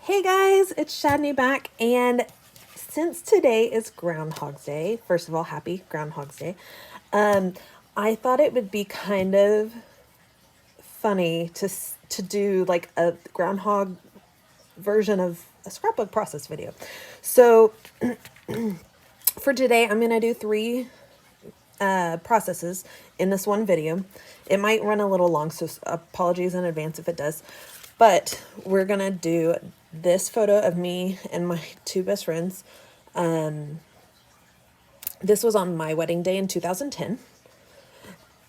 Hey guys, it's Shadney back, and since today is Groundhog's Day, first of all, happy Groundhog's Day, I thought it would be kind of funny to do like a groundhog version of a scrapbook process video. So for today, I'm going to do three processes in this one video. It might run a little long, so apologies in advance if it does. But we're going to do this photo of me and my two best friends. This was on my wedding day in 2010.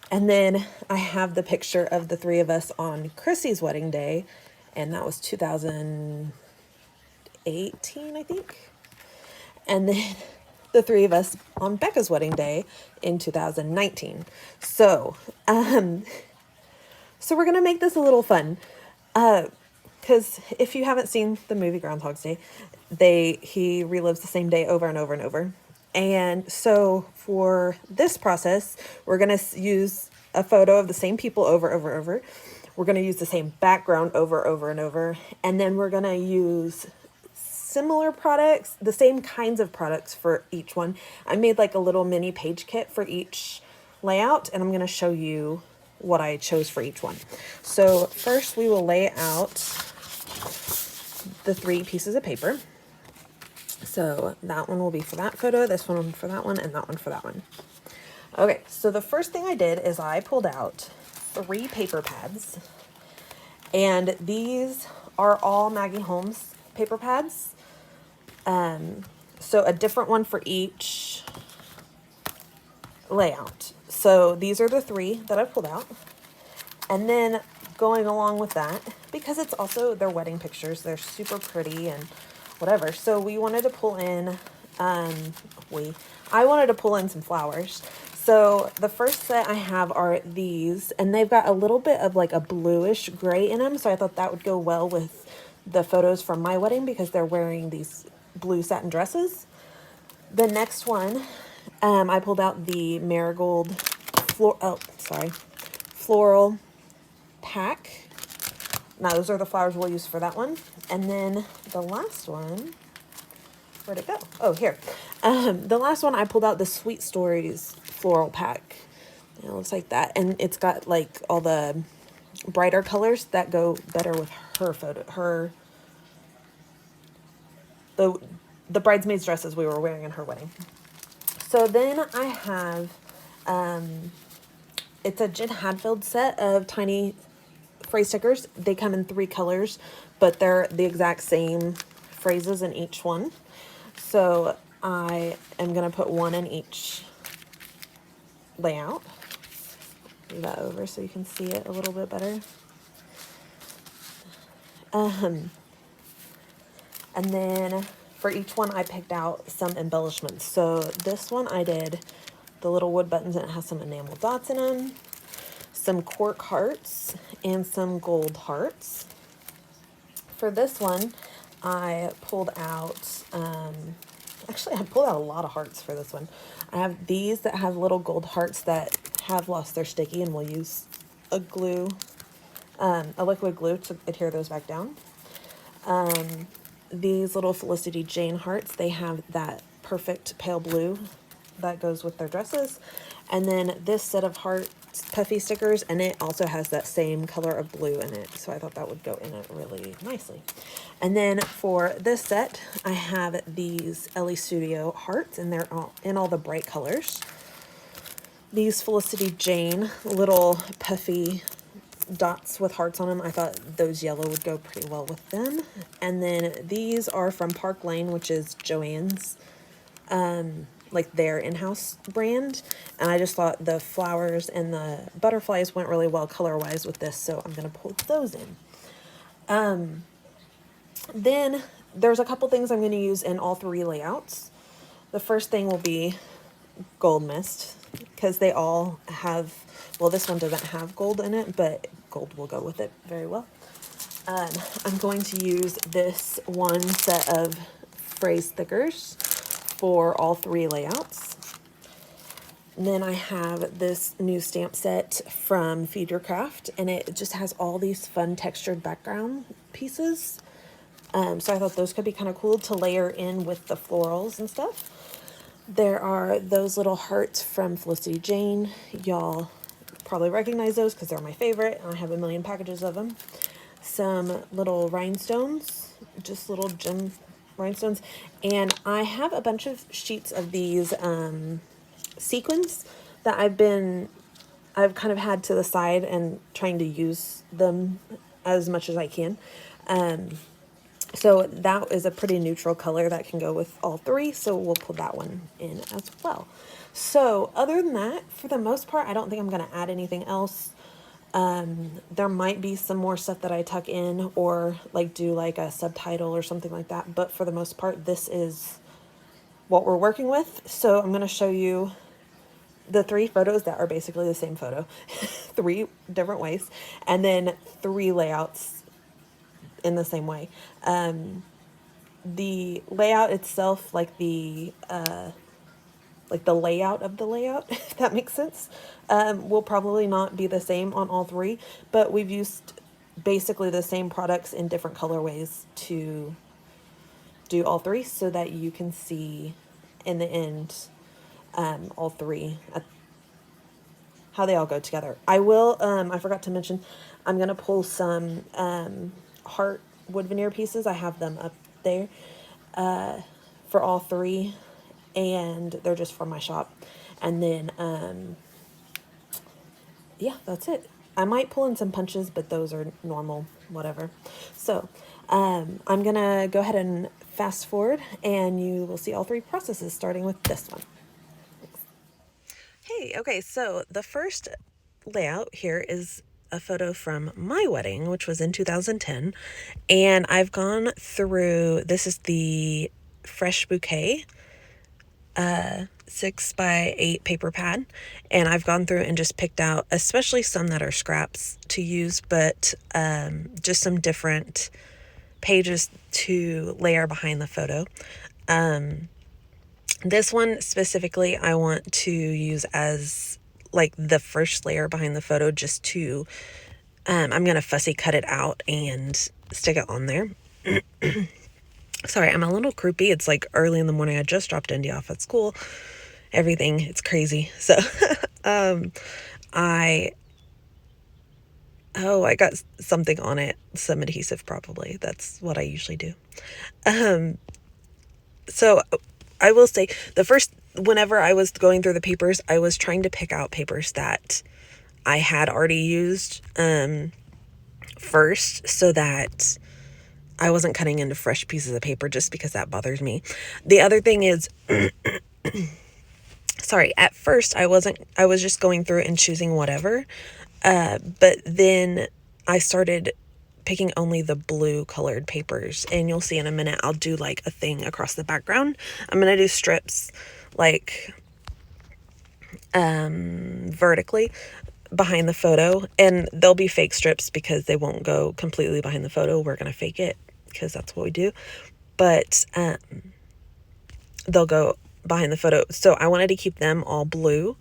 And then I have the picture of the three of us on Chrissy's wedding day, and that was 2018, I think. And then the three of us on Becca's wedding day in 2019. So we're gonna make this a little fun. Because if you haven't seen the movie Groundhog's Day, he relives the same day over and over and over. And so for this process, we're going to use a photo of the same people over. We're going to use the same background over and over. And then we're going to use similar products, the same kinds of products for each one. I made like a little mini page kit for each layout, and I'm going to show you what I chose for each one. So first we will lay out the three pieces of paper. So that one will be for that photo, this one for that one, and that one for that one. Okay, so the first thing I did is I pulled out 3 paper pads, and these are all Maggie Holmes paper pads. So a different one for each layout. So these are the 3 that I pulled out. And then going along with that, because it's also their wedding pictures, they're super pretty and whatever. So we wanted to pull in, I wanted to pull in some flowers. So the first set I have are these, and they've got a little bit of like a bluish gray in them. So I thought that would go well with the photos from my wedding because they're wearing these blue satin dresses. The next one, I pulled out the marigold floral pack. Now those are the flowers we'll use for that one. And then the last one, where'd it go? Oh, here. The last one I pulled out the Sweet Stories floral pack. It looks like that. And it's got like all the brighter colors that go better with her photo, the bridesmaids dresses we were wearing in her wedding. So then I have, it's a Jen Hadfield set of tiny phrase stickers. They come in 3 colors, but they're the exact same phrases in each one. So I am going to put one in each layout. Move that over so you can see it a little bit better. And then for each one I picked out some embellishments. So this one I did the little wood buttons, and it has some enamel dots in them, some cork hearts, and some gold hearts. For this one, I pulled out, actually I pulled out a lot of hearts for this one. I have these that have little gold hearts that have lost their sticky, and we'll use a liquid glue to adhere those back down. These little Felicity Jane hearts, they have that perfect pale blue that goes with their dresses. And then this set of hearts puffy stickers, and it also has that same color of blue in it, so I thought that would go in it really nicely. And then for this set I have these Ellie Studio hearts, and they're all in all the bright colors. These Felicity Jane little puffy dots with hearts on them, I thought those yellow would go pretty well with them. And then these are from Park Lane, which is Joann's like their in-house brand, and I just thought the flowers and the butterflies went really well color-wise with this, so I'm going to pull those in. Then there's a couple things I'm going to use in all 3 layouts. The first thing will be gold mist, because they all have, well, this one doesn't have gold in it, but gold will go with it very well. I'm going to use this one set of phrase stickers for all 3 layouts. And then I have this new stamp set from Feed Your Craft, and it just has all these fun textured background pieces So I thought those could be kind of cool to layer in with the florals and stuff. There are those little hearts from Felicity Jane. Y'all probably recognize those because they're my favorite. I have a million packages of them. Some little rhinestones, just little gem rhinestones. And I have a bunch of sheets of these sequins that I've kind of had to the side and trying to use them as much as I can. So that is a pretty neutral color that can go with all three. So we'll pull that one in as well. So other than that, for the most part, I don't think I'm going to add anything else. There might be some more stuff that I tuck in or like do like a subtitle or something like that. But for the most part, this is what we're working with. So I'm going to show you the 3 photos that are basically the same photo, 3 different ways, and then 3 layouts in the same way. The layout itself, like the layout of the layout, if that makes sense, will probably not be the same on all 3, but we've used basically the same products in different colorways to do all 3 so that you can see in the end all 3 how they all go together. I will, I forgot to mention, I'm going to pull some heart wood veneer pieces. I have them up there for all 3, and they're just from my shop. And then, yeah, that's it. I might pull in some punches, but those are normal, whatever. So I'm going to go ahead and fast forward, and you will see all 3 processes, starting with this one. Hey, okay, so the first layout here is a photo from my wedding, which was in 2010, and I've gone through, this is the Fresh Bouquet 6x8 paper pad, and I've gone through and just picked out, especially some that are scraps to use, but just some different pages to layer behind the photo. This one specifically I want to use as like the first layer behind the photo, just to, I'm going to fussy cut it out and stick it on there. Sorry, I'm a little croupy. It's like early in the morning. I just dropped Indy off at school. Everything, it's crazy. So, I got something on it. Some adhesive probably. That's what I usually do. So I will say whenever I was going through the papers, I was trying to pick out papers that I had already used first, so that I wasn't cutting into fresh pieces of paper, just because that bothers me. The other thing is, sorry, at first I was just going through and choosing whatever, but then I started picking only the blue colored papers, and you'll see in a minute I'll do like a thing across the background. I'm gonna do strips like vertically behind the photo, and they'll be fake strips because they won't go completely behind the photo. We're gonna fake it because that's what we do, but they'll go behind the photo. So I wanted to keep them all blue.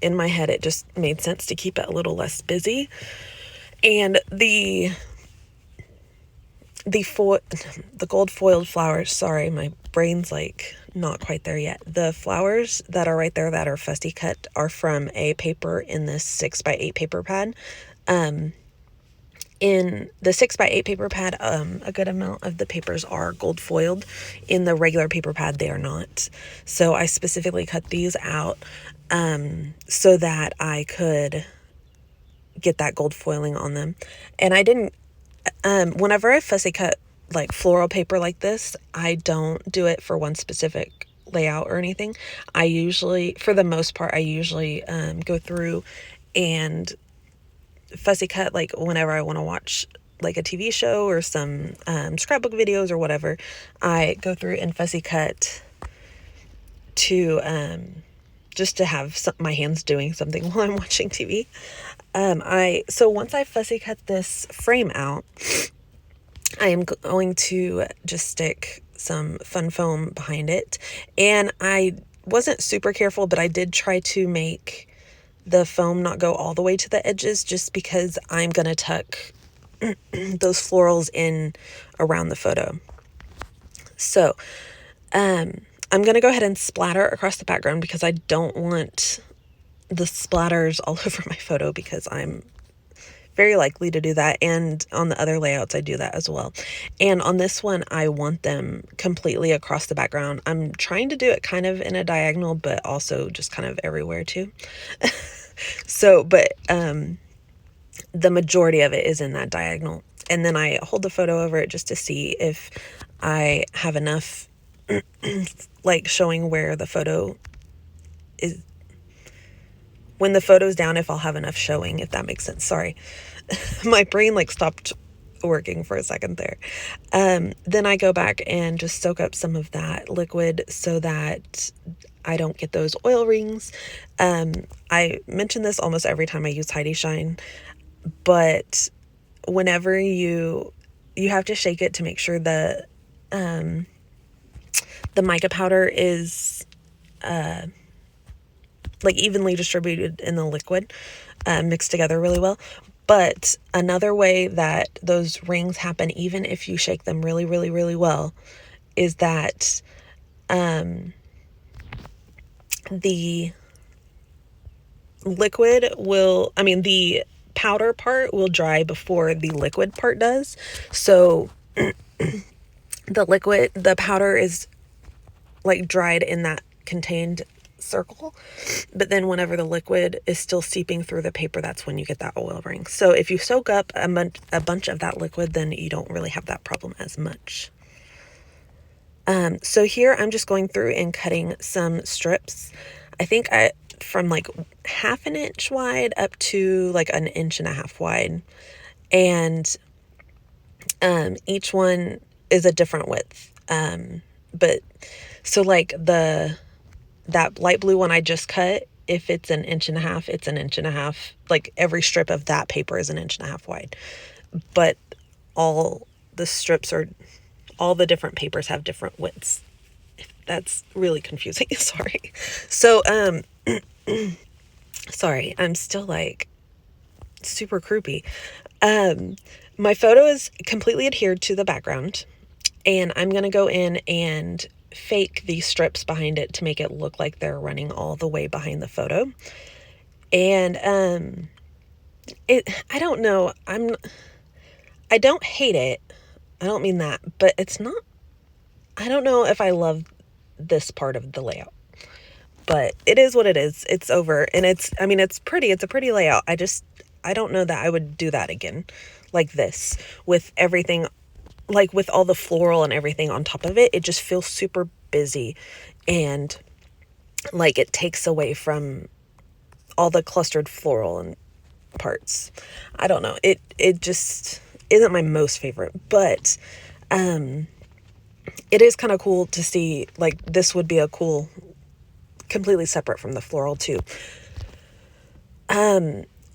In my head it just made sense to keep it a little less busy. And the gold foiled flowers, sorry, my brain's like not quite there yet. The flowers that are right there that are fussy cut are from a paper in this 6x8 paper pad. In the 6x8 paper pad, a good amount of the papers are gold foiled. In the regular paper pad, they are not. So I specifically cut these out so that I could get that gold foiling on them. And I didn't, whenever I fussy cut like floral paper like this, I don't do it for one specific layout or anything. For the most part, I usually go through and fussy cut like whenever I want to watch like a TV show or some scrapbook videos or whatever. I go through and fussy cut to just to have my hands doing something while I'm watching TV. So once I fussy cut this frame out, I am going to just stick some fun foam behind it. And I wasn't super careful, but I did try to make the foam not go all the way to the edges, just because I'm going to tuck those florals in around the photo. So, I'm going to go ahead and splatter across the background because I don't want the splatters all over my photo, because I'm very likely to do that. And on the other layouts, I do that as well. And on this one, I want them completely across the background. I'm trying to do it kind of in a diagonal, but also just kind of everywhere too. So, but the majority of it is in that diagonal. And then I hold the photo over it just to see if I have enough like showing where the photo is, when the photo's down, if I'll have enough showing, if that makes sense. Sorry. My brain like stopped working for a second there. Then I go back and just soak up some of that liquid so that I don't get those oil rings. I mention this almost every time I use Heidi Shine, but whenever you have to shake it to make sure the mica powder is like evenly distributed in the liquid, mixed together really well. But another way that those rings happen, even if you shake them really, really, really well, is that the the powder part will dry before the liquid part does. So the powder is like dried in that contained circle, but then whenever the liquid is still seeping through the paper, that's when you get that oil ring. So if you soak up a bunch of that liquid, then you don't really have that problem as much. So here I'm just going through and cutting some strips. I think from like 1/2 inch wide up to like 1.5 inches wide, and each one is a different width. But so like that light blue one I just cut, if it's 1.5 inches, it's 1.5 inches. Like every strip of that paper is 1.5 inches wide. But all the different papers have different widths. That's really confusing. Sorry. So, sorry, I'm still like super croupy. My photo is completely adhered to the background, and I'm going to go in and fake these strips behind it to make it look like they're running all the way behind the photo. And I don't know, I don't hate it, I don't mean that, but it's not, I don't know if I love this part of the layout, but it is what it is. It's over, and it's pretty, it's a pretty layout. I don't know that I would do that again like this with everything, like with all the floral and everything on top of it. It just feels super busy, and like it takes away from all the clustered floral and parts. I don't know. It just isn't my most favorite, but it is kind of cool to see, like this would be a cool, completely separate from the floral too.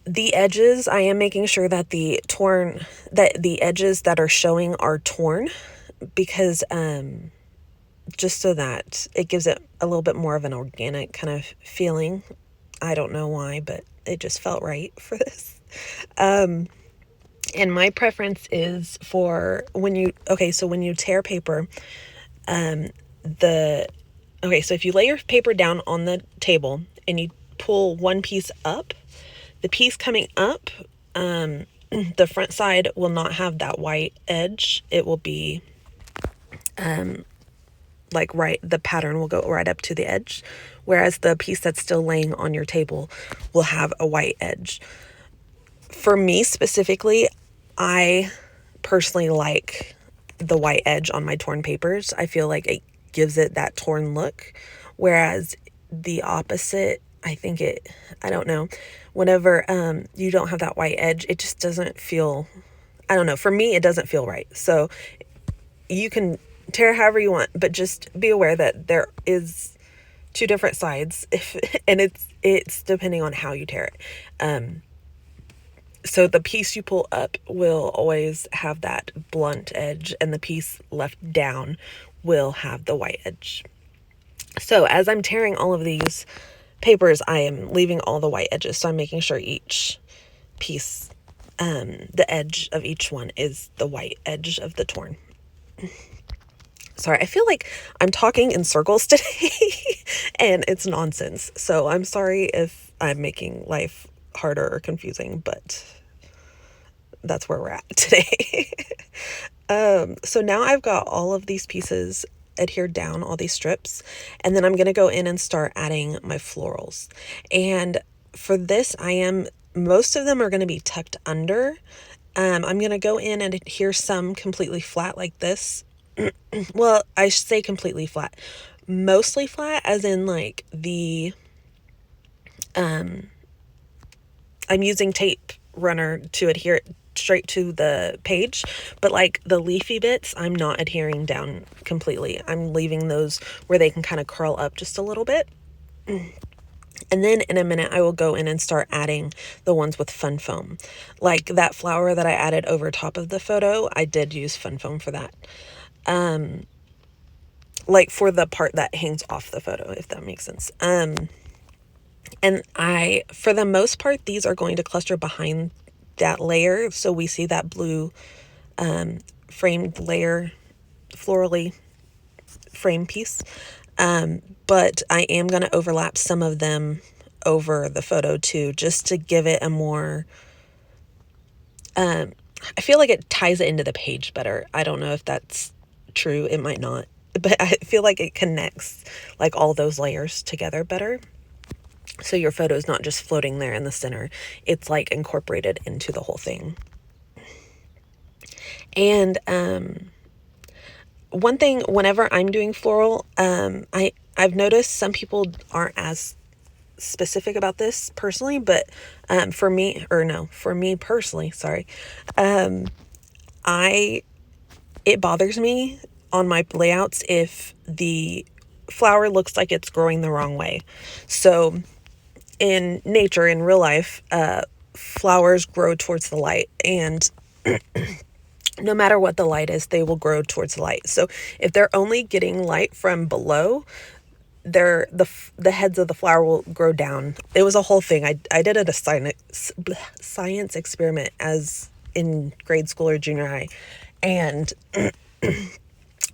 The edges, I am making sure that the edges that are showing are torn, because just so that it gives it a little bit more of an organic kind of feeling. I don't know why, but it just felt right for this. And my preference is for when you tear paper, so if you lay your paper down on the table and you pull one piece up, the piece coming up, the front side will not have that white edge. It will be the pattern will go right up to the edge, whereas the piece that's still laying on your table will have a white edge. For me specifically, I personally like the white edge on my torn papers. I feel like it gives it that torn look, whereas the opposite, I don't know, whenever you don't have that white edge, it just doesn't feel, I don't know, for me it doesn't feel right. So you can tear however you want, but just be aware that there is two different sides, and it's depending on how you tear it. So the piece you pull up will always have that blunt edge, and the piece left down will have the white edge. So as I'm tearing all of these papers, I am leaving all the white edges. So I'm making sure each piece the edge of each one is the white edge of the torn. Sorry, I feel like I'm talking in circles today and it's nonsense. So I'm sorry if I'm making life harder or confusing, but that's where we're at today. So now I've got all of these pieces adhered down, all these strips, and then I'm going to go in and start adding my florals. And for this, most of them are going to be tucked under. I'm going to go in and adhere some completely flat like this. Well, I should say completely flat. Mostly flat, as in like I'm using tape runner to adhere it straight to the page, but like the leafy bits, I'm not adhering down completely. I'm leaving those where they can kind of curl up just a little bit. And then in a minute, I will go in and start adding the ones with fun foam. Like that flower that I added over top of the photo, I did use fun foam for that. Like for the part that hangs off the photo, if that makes sense. And for the most part, these are going to cluster behind that layer. So we see that blue framed layer, florally frame piece. But I am going to overlap some of them over the photo too, just to give it a more, I feel like it ties it into the page better. I don't know if that's true. It might not, but I feel like it connects like all those layers together better. So your photo is not just floating there in the center. It's like incorporated into the whole thing. And one thing, whenever I'm doing floral, I've noticed some people aren't as specific about this personally, but for me personally, sorry, it bothers me on my layouts if the flower looks like it's growing the wrong way. So in nature, in real life, flowers grow towards the light, and no matter what the light is, they will grow towards the light. So if they're only getting light from below, the heads of the flower will grow down. It was a whole thing. I did it a science experiment as in grade school or junior high, and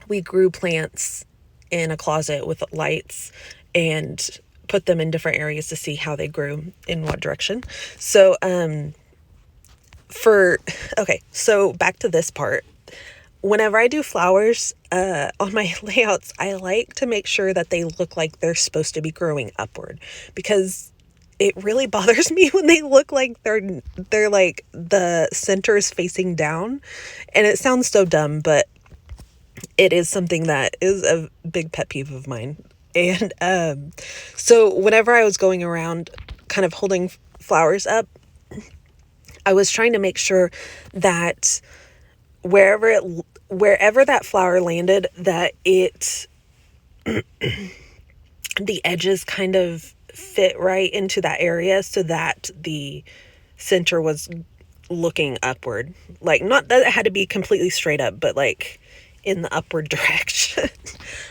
we grew plants in a closet with lights and put them in different areas to see how they grew in what direction. So so back to this part. Whenever I do flowers on my layouts, I like to make sure that they look like they're supposed to be growing upward, because it really bothers me when they look like they're like the center is facing down. And it sounds so dumb, but it is something that is a big pet peeve of mine. And so whenever I was going around kind of holding flowers up, I was trying to make sure that wherever that flower landed, that the edges kind of fit right into that area, so that the center was looking upward. Like, not that it had to be completely straight up, but like in the upward direction.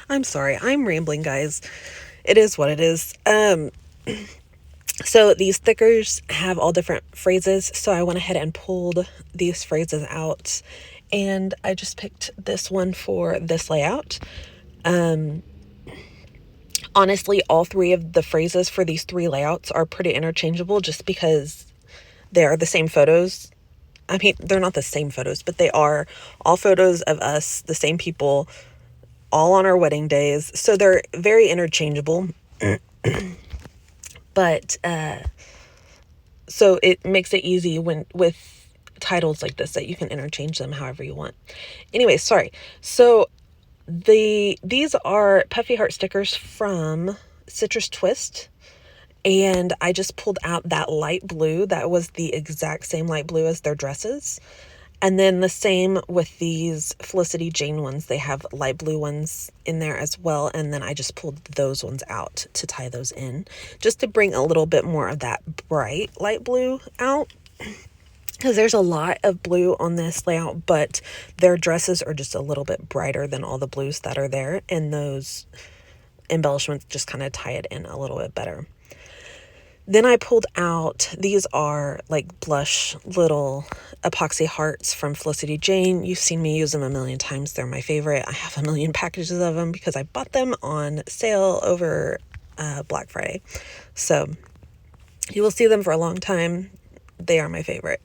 I'm sorry, I'm rambling, guys. It is what it is. So these stickers have all different phrases, so I went ahead and pulled these phrases out, and I just picked this one for this layout. Honestly, all three of the phrases for these three layouts are pretty interchangeable, just because they are the same photos. I mean, they're not the same photos, but they are all photos of us, the same people, all on our wedding days. So they're very interchangeable. But so it makes it easy with titles like this, that you can interchange them however you want. Anyway, sorry. So these are Puffy Heart stickers from Citrus Twist. And I just pulled out that light blue. That was the exact same light blue as their dresses. And then the same with these Felicity Jane ones. They have light blue ones in there as well. And then I just pulled those ones out to tie those in, just to bring a little bit more of that bright light blue out. Because there's a lot of blue on this layout, but their dresses are just a little bit brighter than all the blues that are there. And those embellishments just kind of tie it in a little bit better. Then I pulled out, these are like blush little epoxy hearts from Felicity Jane. You've seen me use them a million times. They're my favorite. I have a million packages of them because I bought them on sale over Black Friday. So you will see them for a long time. They are my favorite.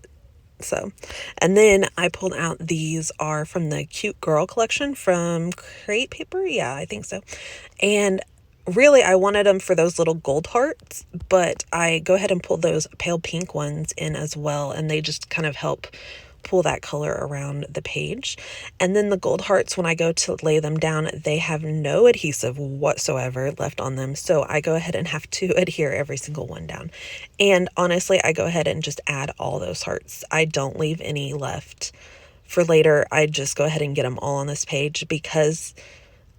So, and then I pulled out, these are from the Cute Girl collection from Crate Paper. Yeah, I think so. And really, I wanted them for those little gold hearts, but I go ahead and pull those pale pink ones in as well, and they just kind of help pull that color around the page. And then the gold hearts, when I go to lay them down, they have no adhesive whatsoever left on them, so I go ahead and have to adhere every single one down. And honestly, I go ahead and just add all those hearts. I don't leave any left for later. I just go ahead and get them all on this page because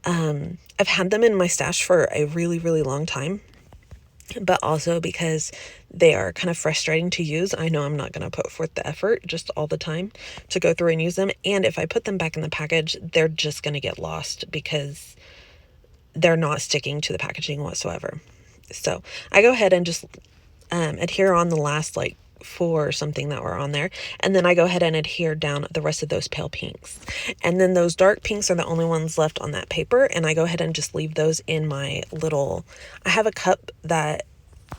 I've had them in my stash for a really, really long time, but also because they are kind of frustrating to use. I know I'm not going to put forth the effort just all the time to go through and use them. And if I put them back in the package, they're just going to get lost because they're not sticking to the packaging whatsoever. So I go ahead and just adhere on the last like 4 or something that were on there, and then I go ahead and adhere down the rest of those pale pinks, and then those dark pinks are the only ones left on that paper, and I go ahead and just leave those in my little, I have a cup that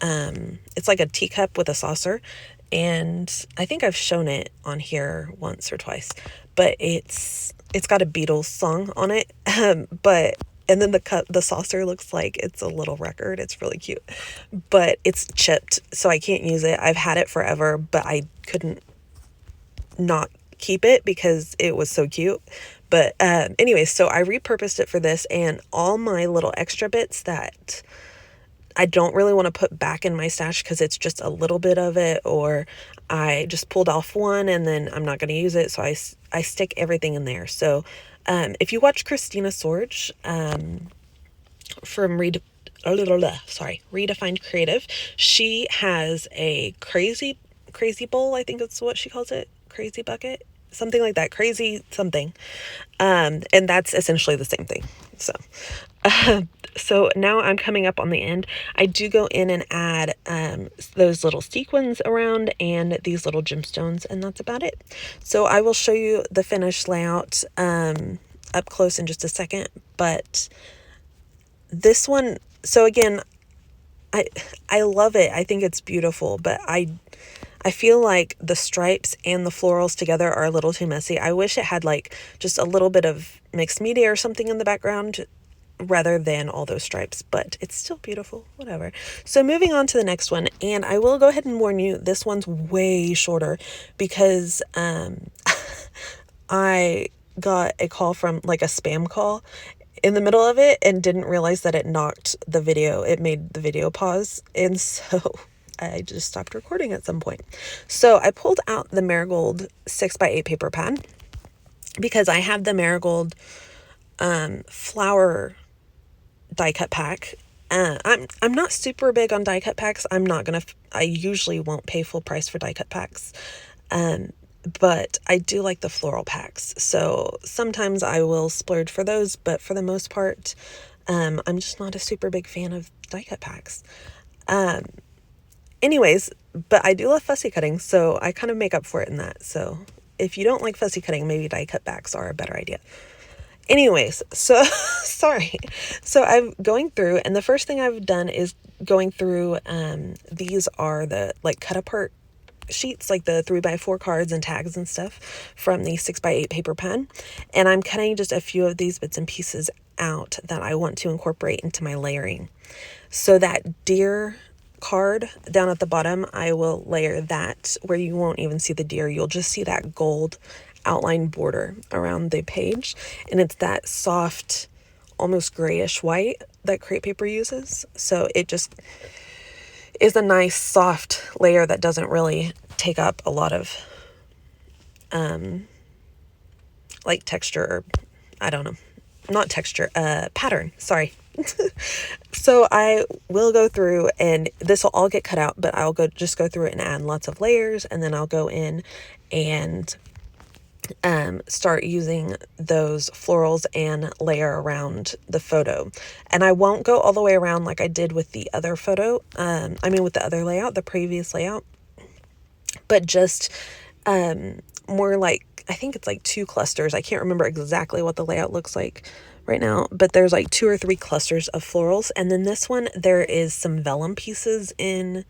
it's like a teacup with a saucer, and I think I've shown it on here once or twice, but it's got a Beatles song on it, but and then the saucer looks like it's a little record. It's really cute, but it's chipped, so I can't use it. I've had it forever, but I couldn't not keep it because it was so cute. But anyways, so I repurposed it for this, and all my little extra bits that I don't really want to put back in my stash because it's just a little bit of it, or I just pulled off one and then I'm not going to use it, so I stick everything in there. So if you watch Christina Sorge from Redefined Creative, she has a crazy bowl, I think that's what she calls it, crazy bucket, something like that, crazy something, and that's essentially the same thing. So now I'm coming up on the end. I do go in and add those little sequins around and these little gemstones, and that's about it. So I will show you the finished layout up close in just a second, but this one, so again, I love it. I think it's beautiful, but I feel like the stripes and the florals together are a little too messy. I wish it had like just a little bit of mixed media or something in the background rather than all those stripes, but it's still beautiful, whatever. So moving on to the next one, and I will go ahead and warn you, this one's way shorter because I got a call from like a spam call in the middle of it and didn't realize that it knocked the video, it made the video pause, and so I just stopped recording at some point. So I pulled out the Marigold 6x8 paper pad because I have the Marigold flower die cut pack. I'm not super big on die cut packs. I usually won't pay full price for die cut packs. But I do like the floral packs. So sometimes I will splurge for those, but for the most part, I'm just not a super big fan of die cut packs. Anyways, but I do love fussy cutting, so I kind of make up for it in that. So if you don't like fussy cutting, maybe die cut backs are a better idea. Anyways, so sorry. So I'm going through, and the first thing I've done is going through, these are the like cut apart sheets, like the 3x4 cards and tags and stuff from the 6x8 paper pen. And I'm cutting just a few of these bits and pieces out that I want to incorporate into my layering. So that deer card down at the bottom, I will layer that where you won't even see the deer. You'll just see that gold outline border around the page, and it's that soft, almost grayish white that Crate Paper uses. So it just is a nice soft layer that doesn't really take up a lot of like texture, or I don't know, not texture, pattern, sorry. So I will go through, and this will all get cut out, but I'll just go through it and add lots of layers, and then I'll go in and start using those florals and layer around the photo. And I won't go all the way around like I did with the other photo. With the other layout, the previous layout, but just more like, I think it's like 2 clusters. I can't remember exactly what the layout looks like right now, but there's like 2 or 3 clusters of florals. And then this one, there is some vellum pieces in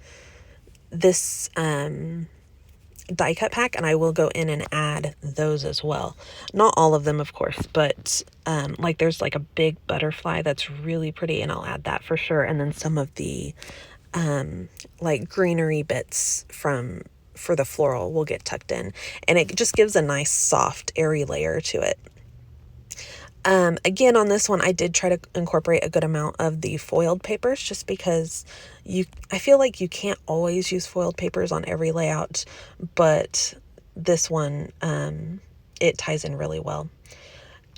this die cut pack, and I will go in and add those as well. Not all of them, of course, but like there's like a big butterfly that's really pretty, and I'll add that for sure. And then some of the like greenery bits for the floral will get tucked in, and it just gives a nice soft airy layer to it. Again, on this one, I did try to incorporate a good amount of the foiled papers, just because I feel like you can't always use foiled papers on every layout, but this one, it ties in really well.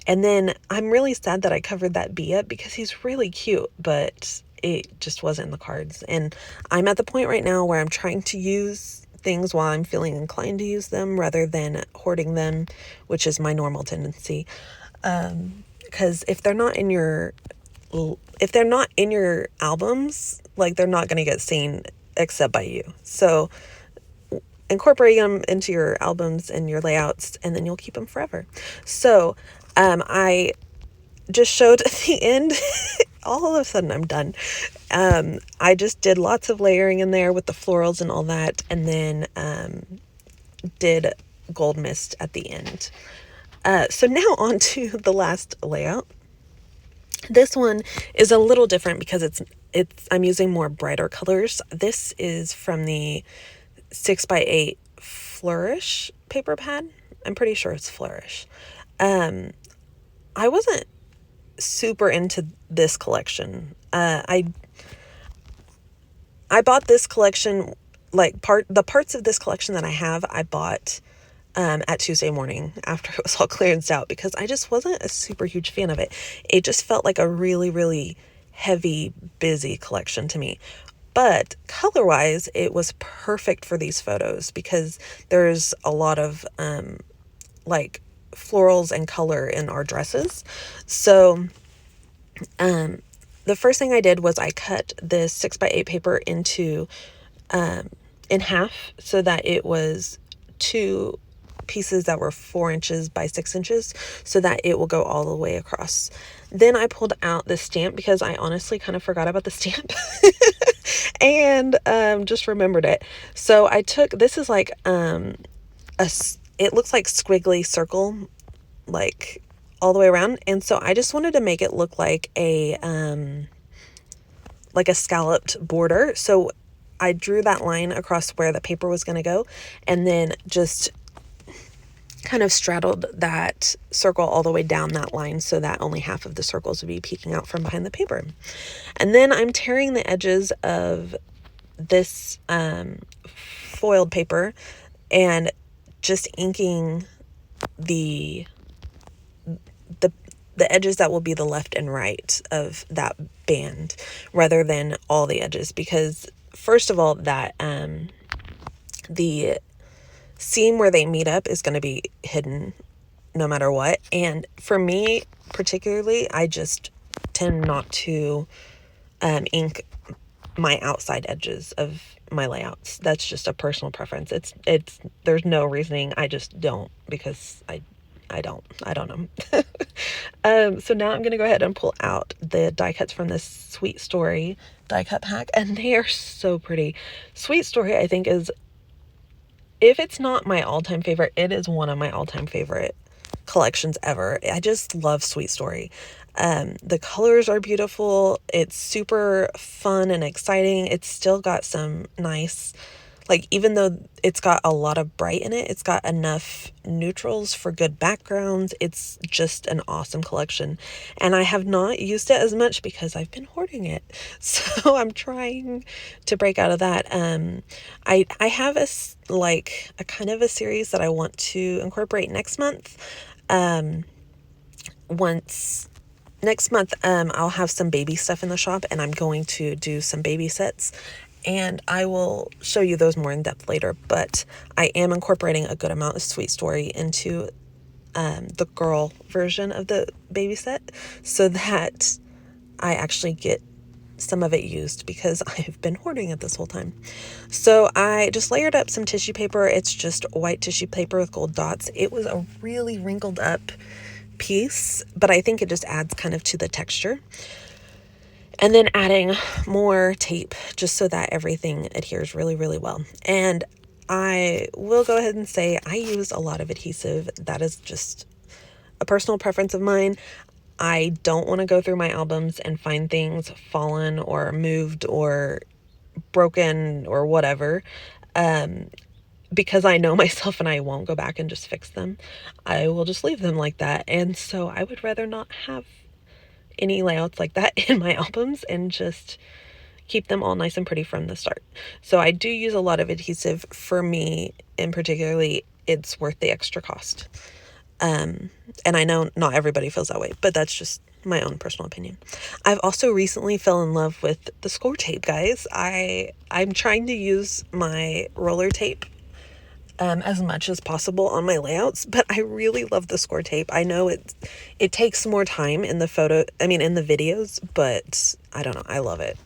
And then I'm really sad that I covered that bee up, because he's really cute, but it just wasn't in the cards. And I'm at the point right now where I'm trying to use things while I'm feeling inclined to use them, rather than hoarding them, which is my normal tendency. Because if they're not in your albums, like, they're not going to get seen except by you. So incorporate them into your albums and your layouts, and then you'll keep them forever. So I just showed at the end. All of a sudden I'm done. I just did lots of layering in there with the florals and all that, and then did gold mist at the end. So now on to the last layout. This one is a little different because I'm using more brighter colors. This is from the 6x8 Flourish paper pad. I'm pretty sure it's Flourish. I wasn't super into this collection. I bought this collection, like the parts of this collection that I have, I bought at Tuesday morning after it was all clearanced out, because I just wasn't a super huge fan of it. It just felt like a really, really heavy, busy collection to me. But color-wise, it was perfect for these photos, because there's a lot of like florals and color in our dresses. So the first thing I did was I cut this 6x8 paper into in half, so that it was 2 pieces that were 4 inches by 6 inches, so that it will go all the way across. Then I pulled out the stamp, because I honestly kind of forgot about the stamp and just remembered it. So I took, this is like it looks like squiggly circle, like all the way around, and so I just wanted to make it look like a scalloped border. So I drew that line across where the paper was going to go, and then just kind of straddled that circle all the way down that line, so that only half of the circles would be peeking out from behind the paper. And then I'm tearing the edges of this foiled paper and just inking the edges that will be the left and right of that band, rather than all the edges, because first of all, that the seam where they meet up is going to be hidden no matter what. And for me particularly, I just tend not to ink my outside edges of my layouts. That's just a personal preference. It's there's no reasoning. I just don't, because I don't know. So now I'm going to go ahead and pull out the die cuts from this Sweet Story die cut pack, and they are so pretty. Sweet Story, I think, is, if it's not my all-time favorite, it is one of my all-time favorite collections ever. I just love Sweet Story. The colors are beautiful. It's super fun and exciting. It's still got some nice, like, even though it's got a lot of bright in it, it's got enough neutrals for good backgrounds. It's just an awesome collection. And I have not used it as much because I've been hoarding it. So I'm trying to break out of that. I have a kind of a series that I want to incorporate next month. Next month, I'll have some baby stuff in the shop, and I'm going to do some baby sets, and I will show you those more in depth later. But I am incorporating a good amount of Sweet Story into the girl version of the baby set, so that I actually get some of it used, because I've been hoarding it this whole time. So I just layered up some tissue paper. It's just white tissue paper with gold dots. It was a really wrinkled up piece, but I think it just adds kind of to the texture. And then adding more tape just so that everything adheres really, really well. And I will go ahead and say I use a lot of adhesive. That is just a personal preference of mine. I don't want to go through my albums and find things fallen or moved or broken or whatever, because I know myself and I won't go back and just fix them. I will just leave them like that. And so I would rather not have any layouts like that in my albums and just keep them all nice and pretty from the start. So I do use a lot of adhesive. For me in particularly, it's worth the extra cost. And I know not everybody feels that way, but that's just my own personal opinion. I've also recently fell in love with the score tape, guys. I'm trying to use my roller tape as much as possible on my layouts, but I really love the score tape. I know it takes more time in the videos, but I don't know, I love it.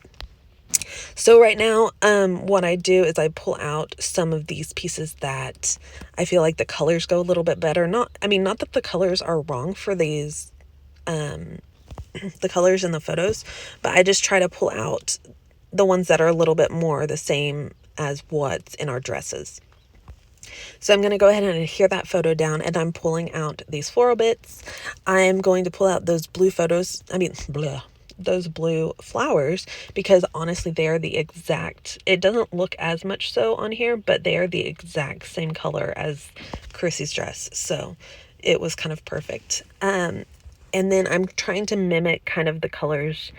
So right now, what I do is I pull out some of these pieces that I feel like the colors go a little bit better. Not that the colors are wrong for these, the colors in the photos, but I just try to pull out the ones that are a little bit more the same as what's in our dresses. So I'm going to go ahead and adhere that photo down, and I'm pulling out these floral bits. I'm going to pull out those blue those blue flowers, because honestly they are the exact, it doesn't look as much so on here, but they are the exact same color as Chrissy's dress, so it was kind of perfect. And then I'm trying to mimic kind of the colors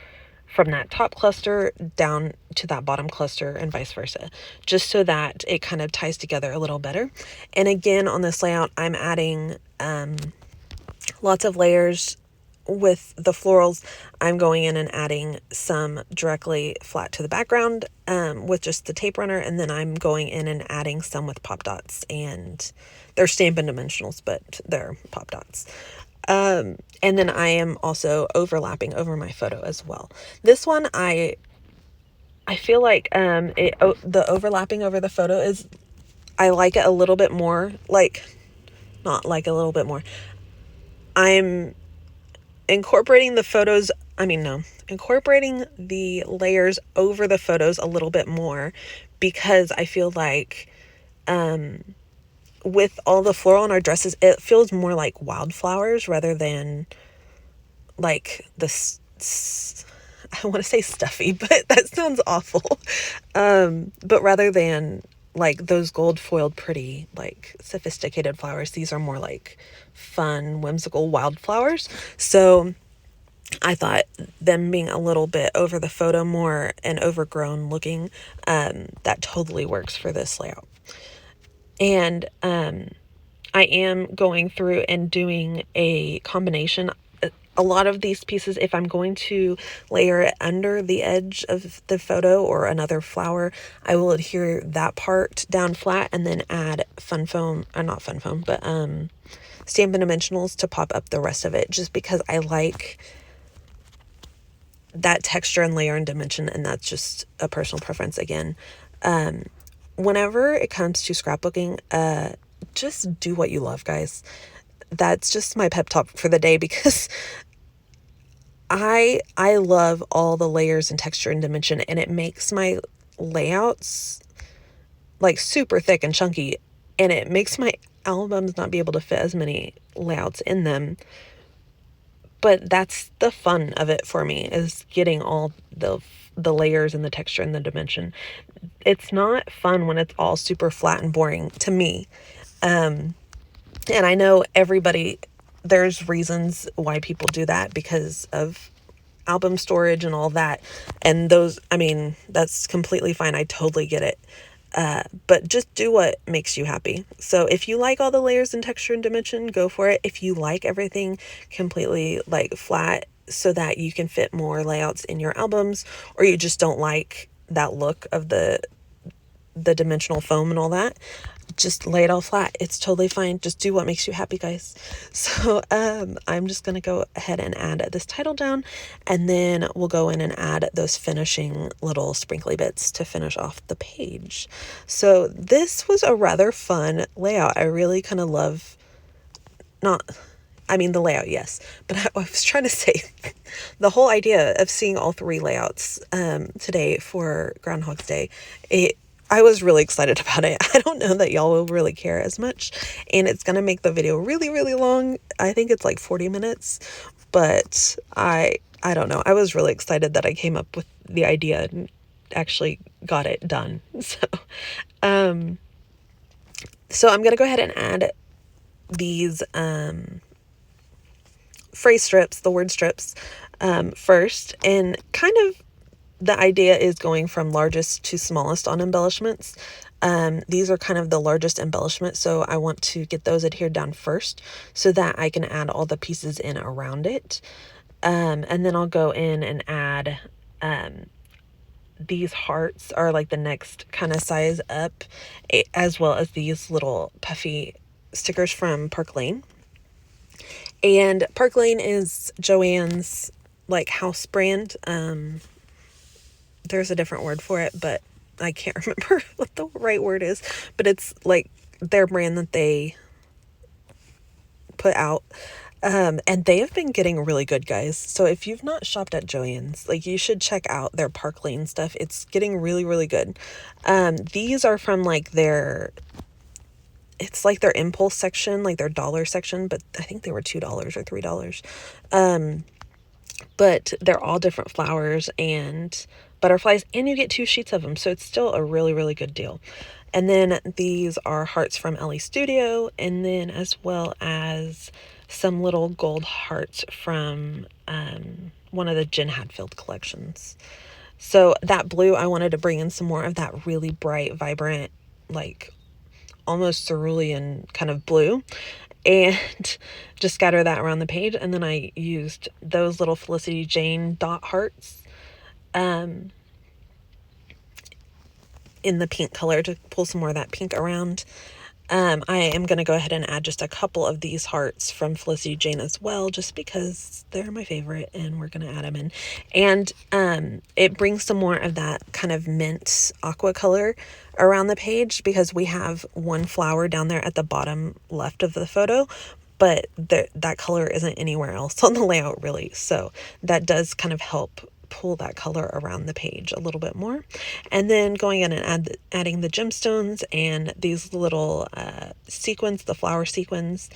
from that top cluster down to that bottom cluster and vice versa, just so that it kind of ties together a little better. And again, on this layout, I'm adding lots of layers. With the florals, I'm going in and adding some directly flat to the background with just the tape runner, and then I'm going in and adding some with pop dots, and they're Stampin' Dimensionals, but they're pop dots. And then I am also overlapping over my photo as well. This one, I feel like the overlapping over the photo is, I like it a little bit more, not like a little bit more. I'm incorporating incorporating the layers over the photos a little bit more, because I feel like with all the floral in our dresses, it feels more like wildflowers rather than like I want to say stuffy, but that sounds awful. But rather than like those gold foiled pretty, like sophisticated flowers, these are more like fun, whimsical wildflowers. So I thought them being a little bit over the photo more and overgrown looking, that totally works for this layout. And I am going through and doing a combination. A lot of these pieces, if I'm going to layer it under the edge of the photo or another flower, I will adhere that part down flat and then add Stampin' Dimensionals to pop up the rest of it, just because I like that texture and layer and dimension, and that's just a personal preference again. Whenever it comes to scrapbooking, just do what you love, guys. That's just my pep talk for the day, because I love all the layers and texture and dimension, and it makes my layouts like super thick and chunky, and it makes my albums not be able to fit as many layouts in them. But that's the fun of it for me, is getting all the layers and the texture and the dimension. It's not fun when it's all super flat and boring to me. And I know there's reasons why people do that because of album storage and all that. And that's completely fine. I totally get it. But just do what makes you happy. So if you like all the layers and texture and dimension, go for it. If you like everything completely like flat so that you can fit more layouts in your albums, or you just don't like that look of the dimensional foam and all that, just lay it all flat. It's totally fine. Just do what makes you happy, guys. So I'm just going to go ahead and add this title down, and then we'll go in and add those finishing little sprinkly bits to finish off the page. So this was a rather fun layout. I really kind of love, the layout, yes, but I was trying to say the whole idea of seeing all three layouts today for Groundhog's Day. I was really excited about it. I don't know that y'all will really care as much, and it's going to make the video really, really long. I think it's like 40 minutes, but I don't know. I was really excited that I came up with the idea and actually got it done. So I'm going to go ahead and add these phrase strips, the word strips, first, and kind of the idea is going from largest to smallest on embellishments. These are kind of the largest embellishment, so I want to get those adhered down first so that I can add all the pieces in around it. And then I'll go in and add these hearts are like the next kind of size up, as well as these little puffy stickers from Park Lane. And Park Lane is Joann's like house brand. There's a different word for it, but I can't remember what the right word is, but it's like their brand that they put out. And they have been getting really good, guys. So if you've not shopped at Joann's, like, you should check out their Park Lane stuff. It's getting really, really good. These are from like it's like their impulse section, like their dollar section, but I think they were $2 or $3. But they're all different flowers and butterflies, and you get 2 sheets of them, so it's still a really, really good deal. And then these are hearts from Ellie Studio, and then as well as some little gold hearts from one of the Jen Hadfield collections. So that blue, I wanted to bring in some more of that really bright, vibrant, like almost cerulean kind of blue, and just scatter that around the page. And then I used those little Felicity Jane dot hearts in the pink color to pull some more of that pink around. I am going to go ahead and add just a couple of these hearts from Felicity Jane as well, just because they're my favorite, and we're going to add them in. And it brings some more of that kind of mint aqua color around the page, because we have one flower down there at the bottom left of the photo, but that color isn't anywhere else on the layout, really. So that does kind of help pull that color around the page a little bit more. And then going in and adding the gemstones and these little sequins, the flower sequins.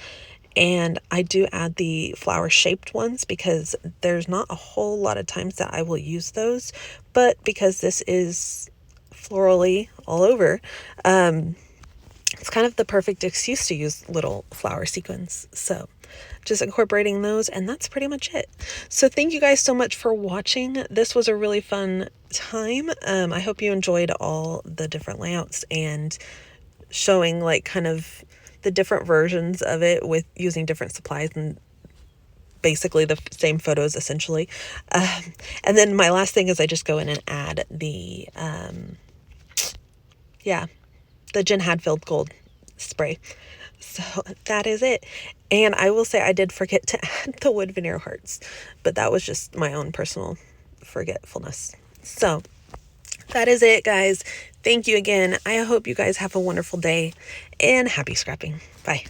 And I do add the flower shaped ones because there's not a whole lot of times that I will use those, but because this is florally all over, it's kind of the perfect excuse to use little flower sequins. So just incorporating those, and that's pretty much it. So thank you guys so much for watching. This was a really fun time. I hope you enjoyed all the different layouts and showing like kind of the different versions of it with using different supplies and basically the same photos essentially. And then my last thing is I just go in and add the the Jen Hadfield gold spray. So that is it. And I will say I did forget to add the wood veneer hearts, but that was just my own personal forgetfulness. So that is it, guys. Thank you again. I hope you guys have a wonderful day, and happy scrapping. Bye.